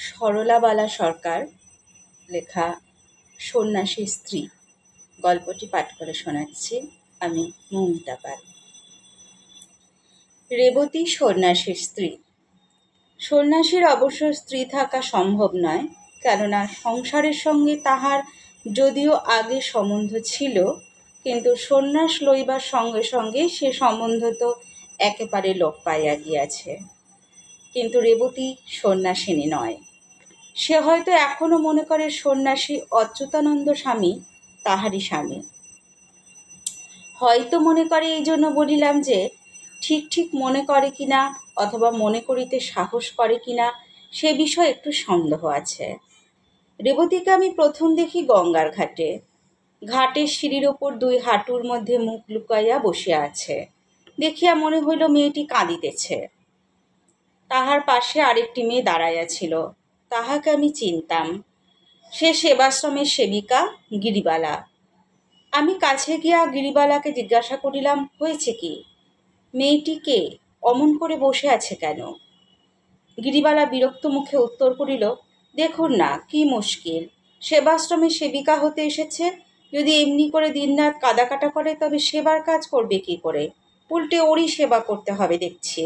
সরলাবালা সরকার লেখা সন্ন্যাসী স্ত্রী গল্পটি পাঠ করে শোনাচ্ছি আমি মৌমিতা পাল। রেবতী সন্ন্যাসীর স্ত্রী। সন্ন্যাসীর অবশ্য স্ত্রী থাকা সম্ভব নয়, কেননা সংসারের সঙ্গে তাহার যদিও আগে সম্বন্ধ ছিল, কিন্তু সন্ন্যাস লইবার সঙ্গে সঙ্গে সে সম্বন্ধ তো একেবারে লোপ পাইয়া গিয়াছে। কিন্তু রেবতী সন্ন্যাসিনী নয়। সে হয়তো এখনো মনে করে সন্ন্যাসী অচ্যুতানন্দ স্বামী তাহারই স্বামী। হয়তো মনে করে, এই জন্য বলিলাম যে ঠিক ঠিক মনে করে কিনা অথবা মনে করিতে সাহস করে কিনা সে বিষয়ে একটু সন্দেহ আছে। রেবতীকে আমি প্রথম দেখি গঙ্গার ঘাটে। ঘাটের সিঁড়ির ওপর দুই হাঁটুর মধ্যে মুখ লুকাইয়া বসিয়া আছে। দেখিয়া মনে হইল মেয়েটি কাঁদিতেছে। তাহার পাশে আরেকটি মেয়ে দাঁড়াইয়া ছিল। তাহাকে আমি চিনতাম। সে সেবাশ্রমের সেবিকা গিরিবালা। আমি কাছে গিয়া গিরিবালাকে জিজ্ঞাসা করিলাম, হয়েছে কি? মেয়েটিকে অমন করে বসে আছে কেন? গিরিবালা বিরক্ত মুখে উত্তর করিল, দেখুন না কি মুশকিল, সেবাশ্রমের সেবিকা হতে এসেছে। যদি এমনি করে দিনরাত কাদাকাটা করে তবে সেবার কাজ করবে কি করে? উল্টে ওরই সেবা করতে হবে দেখছি।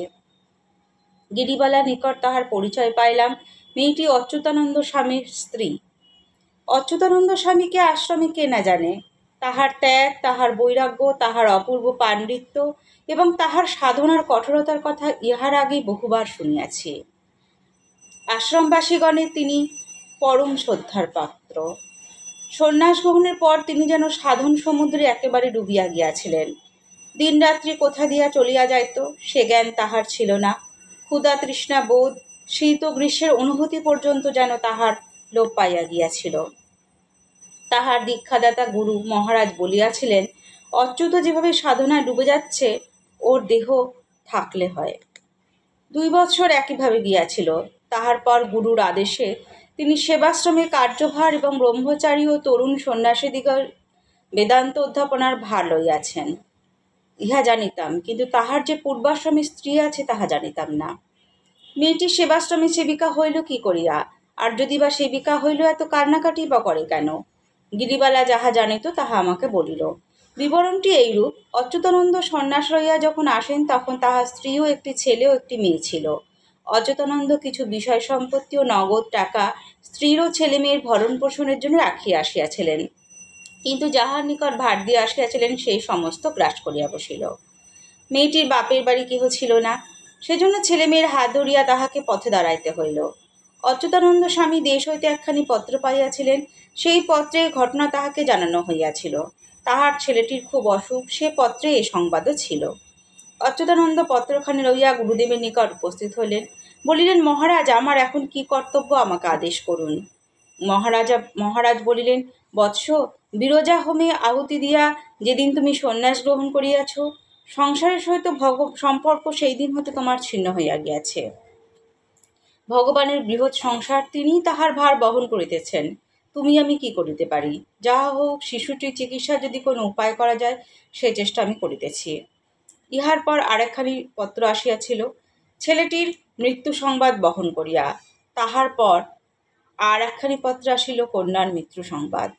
গিরিবালার নিকট তাহার পরিচয় পাইলাম। মেয়েটি অচ্যুতানন্দ স্বামীর স্ত্রী। অচ্যুতানন্দ স্বামীকে আশ্রমে কে না জানে? তাহার ত্যাগ, তাহার বৈরাগ্য, তাহার অপূর্ব পাণ্ডিত্য এবং তাহার সাধনার কঠোরতার কথা ইহার আগেই বহুবার শুনিয়াছি। আশ্রমবাসীগণের তিনি পরম শ্রদ্ধার পাত্র। সন্ন্যাস গ্রহণের পর তিনি যেন সাধন সমুদ্রে একেবারে ডুবিয়া গিয়াছিলেন। দিনরাত্রি কোথা দিয়া চলিয়া যাইত সে জ্ঞান তাহার ছিল না। ক্ষুধা, তৃষ্ণা বোধ, শীত ও গ্রীষ্মের অনুভূতি পর্যন্ত যেন তাহার লোপ পাইয়া গিয়াছিল। তাহার দীক্ষাদাতা গুরু মহারাজ বলিয়াছিলেন, অচ্যুত যেভাবে সাধনায় ডুবে যাচ্ছে ওর দেহ থাকলে হয়। 2 বৎসর একইভাবে গিয়াছিল। তাহার পর গুরুর আদেশে তিনি সেবাশ্রমের কার্যভার এবং ব্রহ্মচারী ও তরুণ সন্ন্যাসীদিগর বেদান্ত অধ্যাপনার ভার লইয়াছেন। ইহা জানিতাম, কিন্তু তাহার যে পূর্বাশ্রমে স্ত্রী আছে তাহা জানিতাম না। মেয়েটি সেবাশ্রমে সেবিকা হইল কি করিয়া? আর যদি বা সেবিকা হইল, এত কান্নাকাটি বা করে কেন? গিরিবালা যাহা জানিত তাহা আমাকে বলিল। বিবরণটি এইরূপ, অচ্যুতানন্দ সন্ন্যাস লইয়া যখন আসেন তখন তাহার স্ত্রীও একটি ছেলে ও একটি মেয়ে ছিল। অচ্যুতানন্দ কিছু বিষয় সম্পত্তি ও নগদ টাকা স্ত্রীর ও ছেলে মেয়ের ভরণ পোষণের জন্য রাখিয়া আসিয়াছিলেন, কিন্তু যাহার নিকট ভার দিয়া আসিয়াছিলেন সেই সমস্ত গ্রাস করিয়া বসিল। মেয়েটির বাপের বাড়ি কেহ ছিল না, সেজন্য ছেলে মেয়ের হাত ধরিয়া তাহাকে পথে দাঁড়াইতে হইল। অচ্যুতানন্দ স্বামী দেশ হইতে একখানি পত্র পাইয়াছিলেন। সেই পত্রে ঘটনা তাহাকে জানানো হইয়াছিল। তাহার ছেলেটির খুব অসুখ, সে পত্রে এ সংবাদও ছিল। অচ্যুতানন্দ পত্রখানি লইয়া গুরুদেবের নিকট উপস্থিত হইলেন। বলিলেন, মহারাজ, আমার এখন কি কর্তব্য, আমাকে আদেশ করুন। মহারাজ বলিলেন, বৎস, বিরজা হোমে আহুতি দিয়া যেদিন তুমি সন্ন্যাস গ্রহণ করিয়াছ, সংসারের সহিত সম্পর্ক সেই দিন হতে তোমার ছিন্ন হইয়া গিয়াছে। ভগবানের বৃহৎ সংসার, তিনিই তাহার ভার বহন করিতেছেন। তুমি আমি কি করিতে পারি? যাহা হোক, শিশুটির চিকিৎসা যদি কোনো উপায় করা যায় সে চেষ্টা আমি করিতেছি। ইহার পর আরেকখানি পত্র আসিয়াছিল, ছেলেটির মৃত্যু সংবাদ বহন করিয়া। তাহার পর আর একখানি পত্র আসিল, কন্যার মৃত্যু সংবাদ।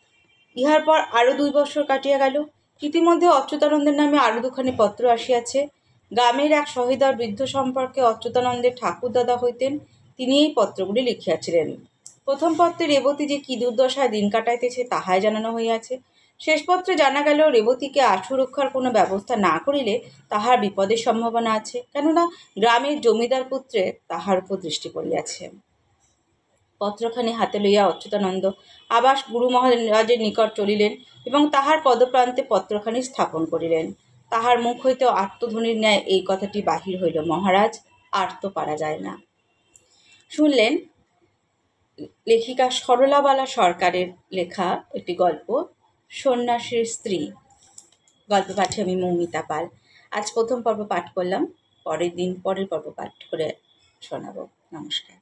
ইহার পর আরো 2 বৎসর কাটিয়া গেল। ইতিমধ্যে অচ্যুতানন্দের নামে আরো 2খানি পত্র আসিয়াছে। গ্রামের এক সহৃদয় বৃদ্ধ সম্পর্কে অচ্যুতানন্দের ঠাকুরদাদা হইতেন, তিনি এই পত্রগুলি লিখিয়াছিলেন। প্রথম পত্রে রেবতী যে কি দুর্দশায় দিন কাটাইতেছে তাহাই জানানো হইয়াছে। শেষ পত্রে জানা গেল, রেবতীকে আশুরক্ষার কোনো ব্যবস্থা না করিলে তাহার বিপদের সম্ভাবনা আছে, কেননা গ্রামের জমিদার পুত্রে তাহার উপর দৃষ্টি পড়িয়াছে। পত্রখানি হাতে লইয়া অচ্যুতানন্দ আবার গুরু মহারাজের নিকট চলিলেন এবং তাহার পদপ্রান্তে পত্রখানি স্থাপন করিলেন। তাহার মুখ হইতে আত্মধ্বনির ন্যায় এই কথাটি বাহির হইল, মহারাজ, আর তো পারা যায় না। শুনলেন লেখিকা সরলাবালা সরকারের লেখা একটি গল্প, সন্ন্যাসীর স্ত্রী। গল্প পাঠে আমি মৌমিতা পাল। আজ প্রথম পর্ব পাঠ করলাম, পরের পর্ব পাঠ করে শোনাবো। নমস্কার।